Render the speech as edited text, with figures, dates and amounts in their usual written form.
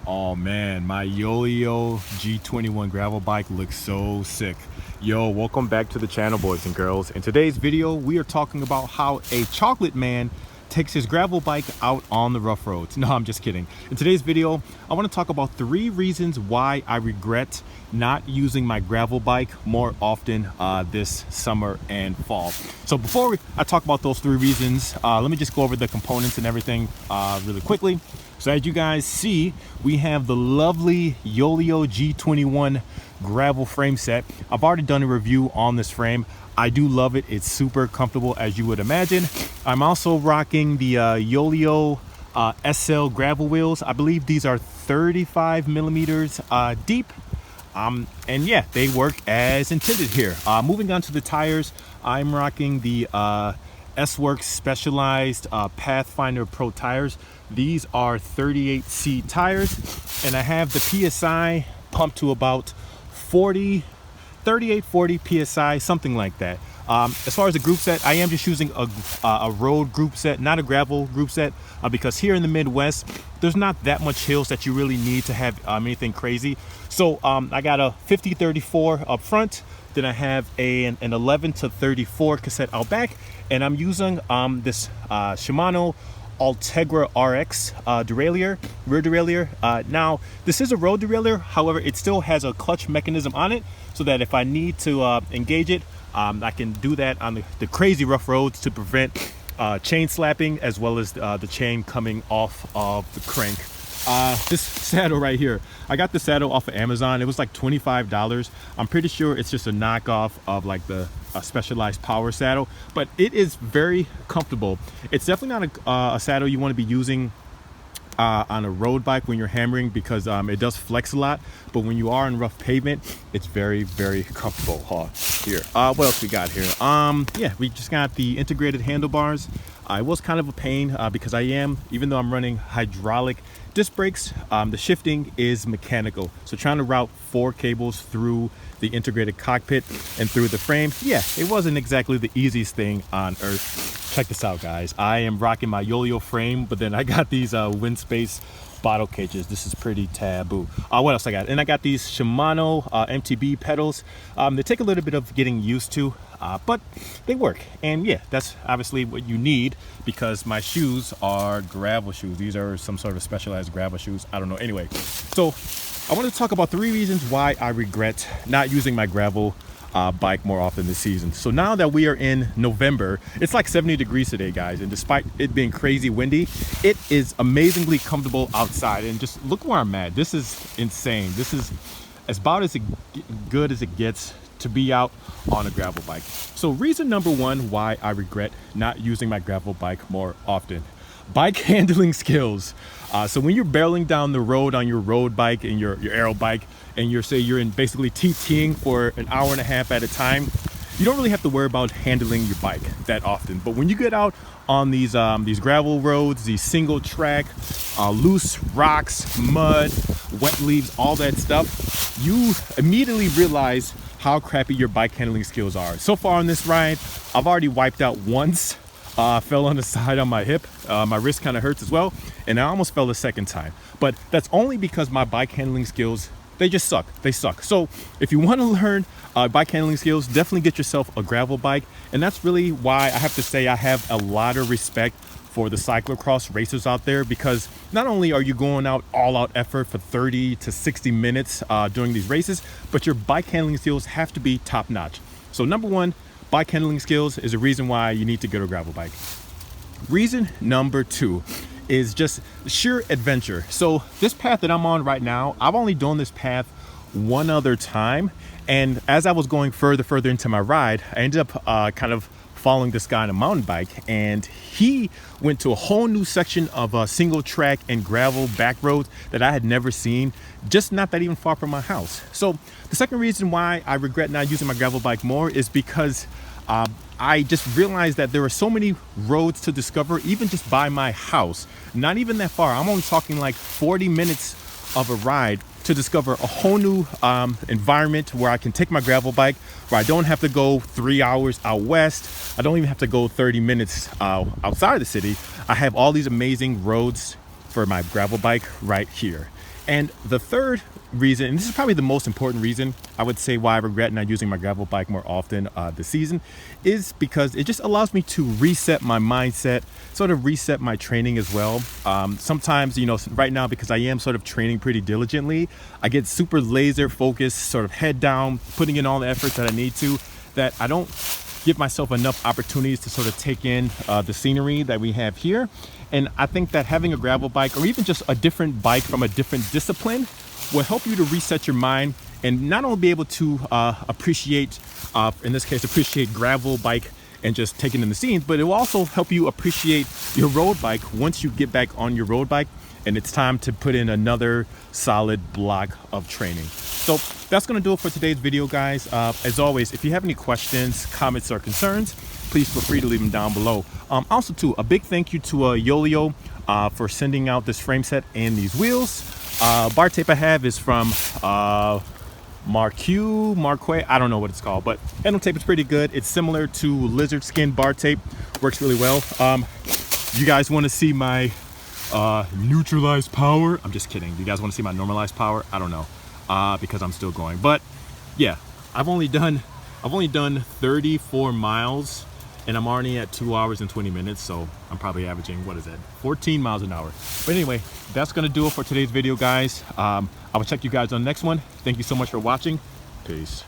Oh man, my Yoeleo G21 gravel bike looks so sick. Yo, welcome back to the channel, boys and girls. In today's video, we are talking about how a chocolate man takes his gravel bike out on the rough roads. No, I'm just kidding. In today's video, I want to talk about 3 reasons why I regret not using my gravel bike more often this summer and fall. So before I talk about those 3 reasons, let me just go over the components and everything really quickly. So as you guys see, we have the lovely Yoeleo G21 gravel frame set. I've already done a review on this frame. I do love it. It's super comfortable, as you would imagine. I'm also rocking the Yoeleo SL gravel wheels. I believe these are 35 millimeters deep. And yeah, they work as intended here. Moving on to the tires, I'm rocking the S-Works Specialized Pathfinder Pro tires. These are 38C tires, and I have the PSI pumped to about 38, 40 PSI, something like that. As far as the group set, I am just using a road group set, not a gravel group set, because here in the Midwest, there's not that much hills that you really need to have anything crazy. So I got a 50-34 up front, then I have an 11-34 cassette out back, and I'm using this Shimano Ultegra RX derailleur, rear derailleur. Now, this is a road derailleur, however, it still has a clutch mechanism on it, so that if I need to engage it, I can do that on the crazy rough roads to prevent chain slapping, as well as the chain coming off of the crank. This saddle right here, I got the saddle off of Amazon. It was like $25. I'm pretty sure it's just a knockoff of like the Specialized power saddle, but it is very comfortable. It's definitely not a saddle you want to be using on a road bike when you're hammering, because it does flex a lot, but when you are on rough pavement, it's very comfortable. Here, what else we got here? Yeah, we just got the integrated handlebars. It was kind of a pain because even though I'm running hydraulic disc brakes, the shifting is mechanical, so trying to route 4 cables through the integrated cockpit and through the frame, yeah, it wasn't exactly the easiest thing on earth. Check this out, guys. I am rocking my Yoeleo frame, but then I got these wind space bottle cages. This is pretty taboo. What else I got? And I got these Shimano MTB pedals. They take a little bit of getting used to, but they work. And yeah, that's obviously what you need, because my shoes are gravel shoes. These are some sort of specialized gravel shoes. I don't know. Anyway, so I want to talk about 3 reasons why I regret not using my gravel bike more often this season. So now that we are in November, it's like 70 degrees today, guys, and despite it being crazy windy, it is amazingly comfortable outside. And just look where I'm at. This is insane. This is about as good as it gets to be out on a gravel bike. So reason number 1 why I regret not using my gravel bike more often: bike handling skills. So when you're barreling down the road on your road bike and your aero bike, and you're in basically TTing for an hour and a half at a time, you don't really have to worry about handling your bike that often. But when you get out on these gravel roads, these single track, loose rocks, mud, wet leaves, all that stuff, you immediately realize how crappy your bike handling skills are. So far on this ride, I've already wiped out once. Fell on the side on my hip. My wrist kind of hurts as well, and I almost fell a second time. But that's only because my bike handling skills, they just suck. They suck. So if you want to learn bike handling skills, definitely get yourself a gravel bike. And that's really why I have to say I have a lot of respect for the cyclocross racers out there, because not only are you going out all out effort for 30 to 60 minutes during these races, but your bike handling skills have to be top notch. So number 1, bike handling skills is a reason why you need to get a gravel bike. Reason number 2 is just sheer adventure. So this path that I'm on right now, I've only done this path one other time, and as I was going further into my ride, I ended up kind of following this guy on a mountain bike, and he went to a whole new section of single track and gravel back roads that I had never seen, just not that even far from my house. So the second reason why I regret not using my gravel bike more is because I just realized that there are so many roads to discover, even just by my house. Not even that far. I'm only talking like 40 minutes of a ride to discover a whole new environment where I can take my gravel bike, where I don't have to go 3 hours out west. I don't even have to go 30 minutes outside of the city. I have all these amazing roads for my gravel bike right here. And the third reason, and this is probably the most important reason I would say why I regret not using my gravel bike more often this season, is because it just allows me to reset my mindset, sort of reset my training as well. Sometimes, you know, right now, because I am sort of training pretty diligently, I get super laser focused, sort of head down, putting in all the efforts that I need to, that I don't give myself enough opportunities to sort of take in the scenery that we have here. And I think that having a gravel bike, or even just a different bike from a different discipline, will help you to reset your mind and not only be able to appreciate, in this case, appreciate gravel bike and just taking in the scenes, but it will also help you appreciate your road bike once you get back on your road bike and it's time to put in another solid block of training. So that's going to do it for today's video, guys. As always, if you have any questions, comments, or concerns, please feel free to leave them down below. Also, too, a big thank you to Yoeleo for sending out this frame set and these wheels. Bartape I have is from Marque, I don't know what it's called, but handle tape is pretty good. It's similar to lizard skin bar tape, works really well. You guys want to see my neutralized power? I'm just kidding. You guys want to see my normalized power? I don't know, because I'm still going. But yeah, I've only done 34 miles and I'm already at 2 hours and 20 minutes, so I'm probably averaging, what is that, 14 miles an hour. But anyway, that's gonna do it for today's video, guys. I will check you guys on the next one. Thank you so much for watching. Peace.